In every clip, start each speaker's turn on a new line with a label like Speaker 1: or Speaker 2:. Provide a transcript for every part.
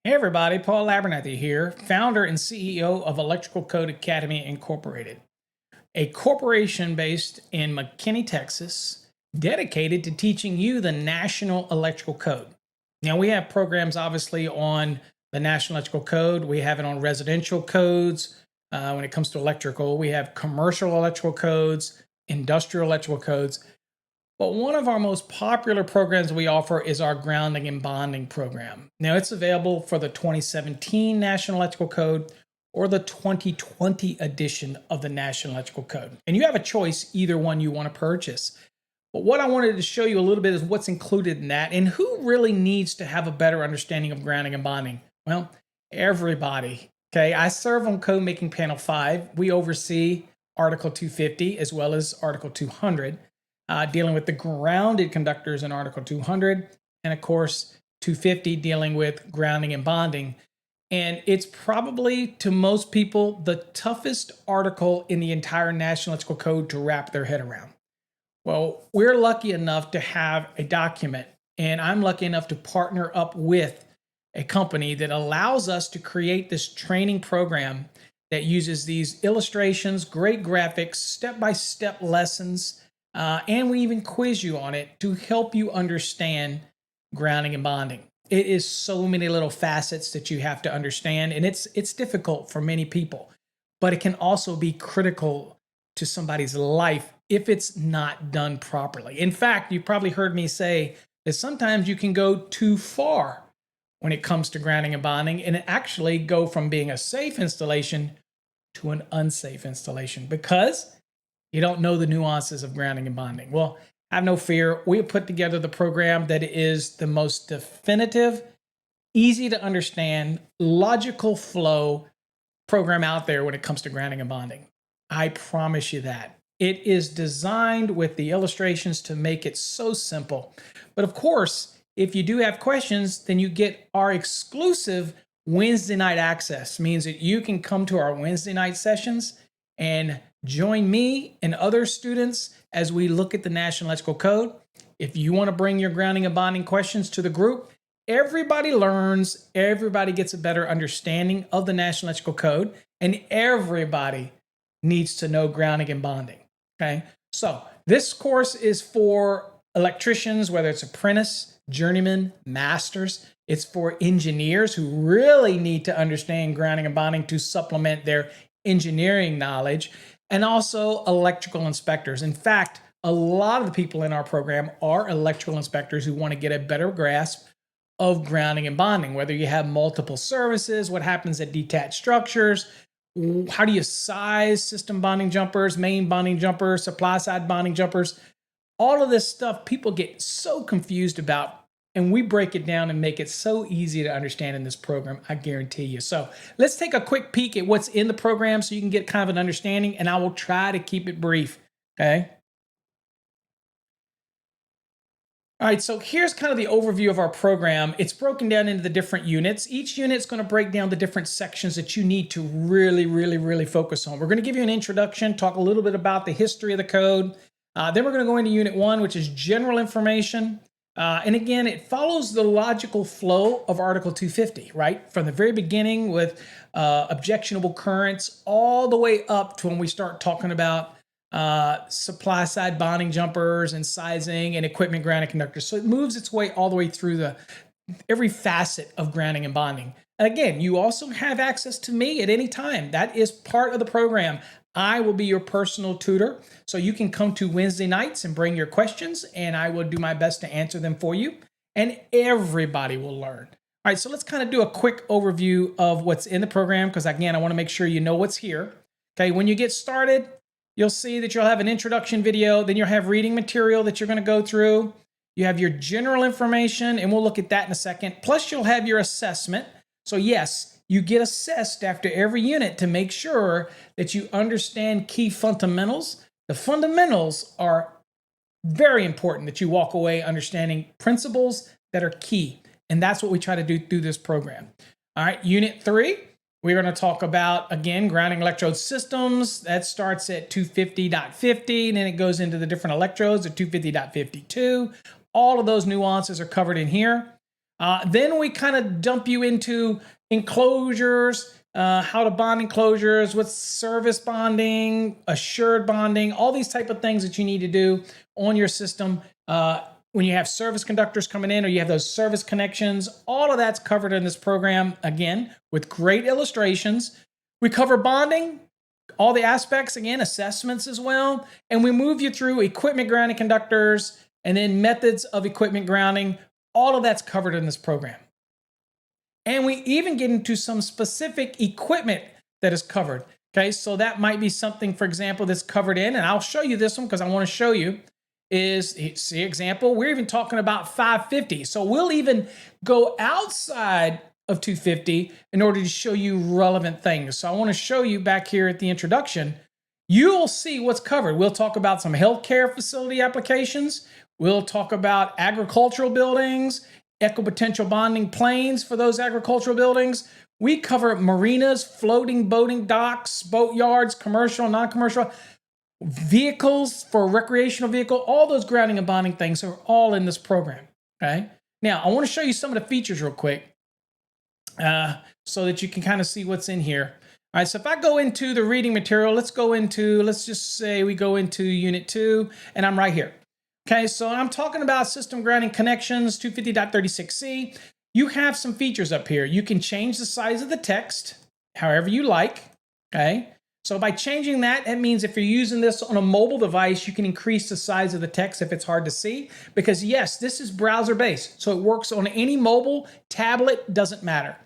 Speaker 1: Hey everybody, Paul Abernathy here, founder and CEO of Electrical Code Academy Incorporated, a corporation based in McKinney, Texas, dedicated to teaching you the National Electrical Code. Now, we have programs obviously on the National Electrical Code. We have it on residential codes. When it comes to electrical, we have commercial electrical codes, industrial electrical codes. But one of our most popular programs we offer is our Grounding and Bonding program. Now, it's available for the 2017 National Electrical Code or the 2020 edition of the National Electrical Code. And you have a choice, either one you want to purchase. But what I wanted to show you a little bit is what's included in that and who really needs to have a better understanding of grounding and bonding. Well, everybody. Okay, I serve on Code Making Panel 5. We oversee Article 250 as well as Article 200. Dealing with the grounded conductors in Article 200, and of course 250 dealing with grounding and bonding. And it's probably, to most people, the toughest article in the entire National Electrical Code to wrap their head around. Well, we're lucky enough to have a document, and I'm lucky enough to partner up with a company that allows us to create this training program that uses these illustrations, great graphics, step-by-step lessons, and we even quiz you on it to help you understand grounding and bonding. It is so many little facets that you have to understand, and it's difficult for many people, but it can also be critical to somebody's life if it's not done properly. In fact, you probably heard me say that sometimes you can go too far when it comes to grounding and bonding, and actually go from being a safe installation to an unsafe installation because you don't know the nuances of grounding and bonding. Well, have no fear. We have put together the program that is the most definitive, easy to understand, logical flow program out there when it comes to grounding and bonding. I promise you that. It is designed with the illustrations to make it so simple. But of course, if you do have questions, then you get our exclusive Wednesday night access. Means that you can come to our Wednesday night sessions and join me and other students as we look at the National Electrical Code. If you want to bring your grounding and bonding questions to the group, everybody learns, everybody gets a better understanding of the National Electrical Code, and everybody needs to know grounding and bonding. Okay, so this course is for electricians, whether it's apprentice, journeyman, masters. It's for engineers who really need to understand grounding and bonding to supplement their engineering knowledge, and also electrical inspectors. In fact, a lot of the people in our program are electrical inspectors who want to get a better grasp of grounding and bonding, whether you have multiple services, what happens at detached structures, how do you size system bonding jumpers, main bonding jumpers, supply side bonding jumpers. All of this stuff people get so confused about, and we break it down and make it so easy to understand in this program, I guarantee you. So let's take a quick peek at what's in the program so you can get kind of an understanding, and I will try to keep it brief, okay? All right, so here's kind of the overview of our program. It's broken down into the different units. Each unit's going to break down the different sections that you need to really focus on. We're going to give you an introduction, talk a little bit about the history of the code. Then we're going to go into Unit 1, which is general information. And again, it follows the logical flow of Article 250, right? From the very beginning with objectionable currents all the way up to when we start talking about supply side bonding jumpers and sizing and equipment grounding conductors. So it moves its way all the way through every facet of grounding and bonding. And again, you also have access to me at any time. That is part of the program. I will be your personal tutor, so you can come to Wednesday nights and bring your questions, and I will do my best to answer them for you, and everybody will learn. All right, so let's kind of do a quick overview of what's in the program, because again, I want to make sure you know what's here. Okay, when you get started, you'll see that you'll have an introduction video, then you'll have reading material that you're going to go through. You have your general information, and we'll look at that in a second. Plus, you'll have your assessment. So yes, you get assessed after every unit to make sure that you understand key fundamentals. The fundamentals are very important, that you walk away understanding principles that are key. And that's what we try to do through this program. All right, Unit 3, we're going to talk about, again, grounding electrode systems. That starts at 250.50, and then it goes into the different electrodes at 250.52. All of those nuances are covered in here. Then we kind of dump you into enclosures, how to bond enclosures, what's service bonding, assured bonding, all these type of things that you need to do on your system. When you have service conductors coming in or you have those service connections, all of that's covered in this program, again, with great illustrations. We cover bonding, all the aspects, again, assessments as well. And we move you through equipment grounding conductors and then methods of equipment grounding. All of that's covered in this program. And we even get into some specific equipment that is covered. Okay, so that might be something, for example, that's covered in, and I'll show you this one because I want to show you, is, see example, we're even talking about 550. So we'll even go outside of 250 in order to show you relevant things. So I want to show you back here at the introduction, you'll see what's covered. We'll talk about some healthcare facility applications. We'll talk about agricultural buildings, equipotential bonding planes for those agricultural buildings. We cover marinas, floating boating docks, boat yards, commercial, non-commercial, vehicles for recreational vehicle. All those grounding and bonding things are all in this program. Okay. Now I want to show you some of the features real quick so that you can kind of see what's in here. All right. So if I go into the reading material, let's just say we go into Unit 2 and I'm right here. Okay, so I'm talking about system grounding connections, 250.36c. You have some features up here. You can change the size of the text however you like, okay? So by changing that, it means if you're using this on a mobile device, you can increase the size of the text if it's hard to see. Because yes, this is browser-based, so it works on any mobile, tablet, doesn't matter.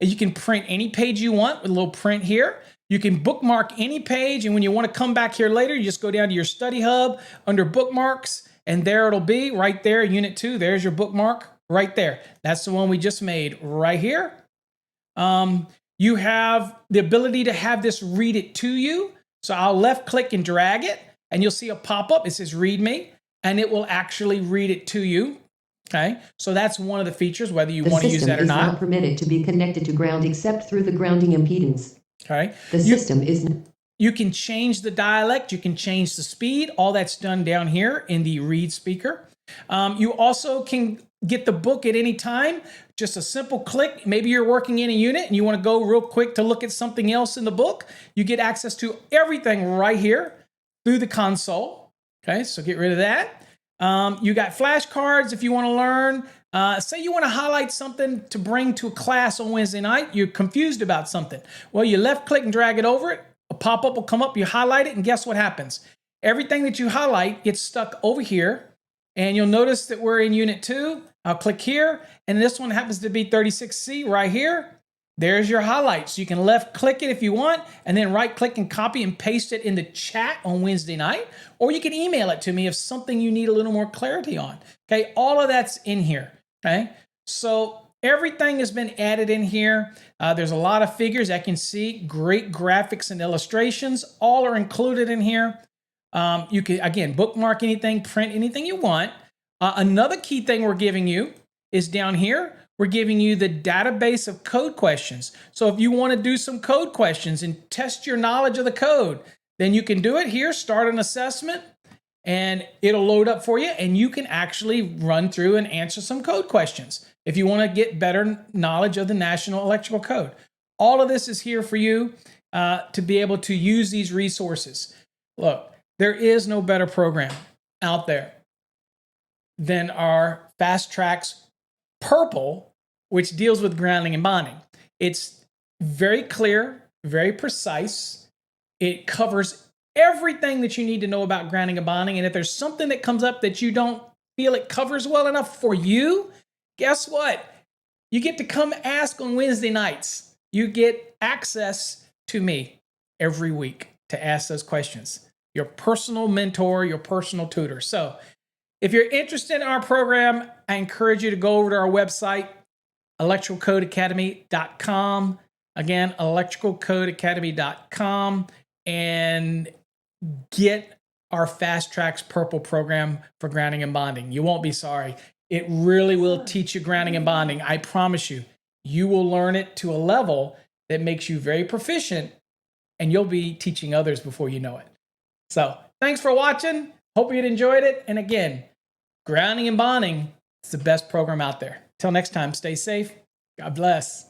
Speaker 1: And you can print any page you want with a little print here. You can bookmark any page, and when you want to come back here later, you just go down to your study hub under bookmarks, and there it'll be right there, Unit 2. There's your bookmark right there. That's the one we just made right here. You have the ability to have this read it to you. So I'll left click and drag it, and you'll see a pop-up. It says read me, and it will actually read it to you. Okay, so that's one of the features, whether you want to use that or not.
Speaker 2: The system is not permitted to be connected to ground except through the grounding impedance.
Speaker 1: Okay.
Speaker 2: The system is...
Speaker 1: You can change the dialect, you can change the speed, all that's done down here in the read speaker. You also can get the book at any time, just a simple click. Maybe you're working in a unit and you want to go real quick to look at something else in the book. You get access to everything right here through the console. Okay, so get rid of that. You got flashcards if you want to learn. Say you want to highlight something to bring to a class on Wednesday night. You're confused about something. Well, you left click and drag it over it. A pop-up will come up, you highlight it, and guess what happens? Everything that you highlight gets stuck over here, and you'll notice that we're in Unit 2. I'll click here, and this one happens to be 36C right here. There's your highlights. You can left-click it if you want, and then right-click and copy and paste it in the chat on Wednesday night, or you can email it to me if something you need a little more clarity on. Okay, all of that's in here, okay? So everything has been added in here. There's a lot of figures I can see, great graphics and illustrations, all are included in here. You can, again, bookmark anything, print anything you want. Another key thing we're giving you is down here, we're giving you the database of code questions. So if you want to do some code questions and test your knowledge of the code, then you can do it here, start an assessment, and it'll load up for you, and you can actually run through and answer some code questions if you want to get better knowledge of the National Electrical Code. All of this is here for you to be able to use these resources. Look, there is no better program out there than our Fast Tracks Purple, which deals with grounding and bonding. It's very clear, very precise. It covers everything that you need to know about grounding and bonding. And if there's something that comes up that you don't feel it covers well enough for you, guess what? You get to come ask on Wednesday nights. You get access to me every week to ask those questions. Your personal mentor, your personal tutor. So if you're interested in our program, I encourage you to go over to our website, electricalcodeacademy.com. Again, electricalcodeacademy.com, and get our Fast Tracks Purple program for grounding and bonding. You won't be sorry. It really will teach you grounding and bonding. I promise you, you will learn it to a level that makes you very proficient, and you'll be teaching others before you know it. So thanks for watching. Hope you enjoyed it. And again, grounding and bonding is the best program out there. Till next time, stay safe. God bless.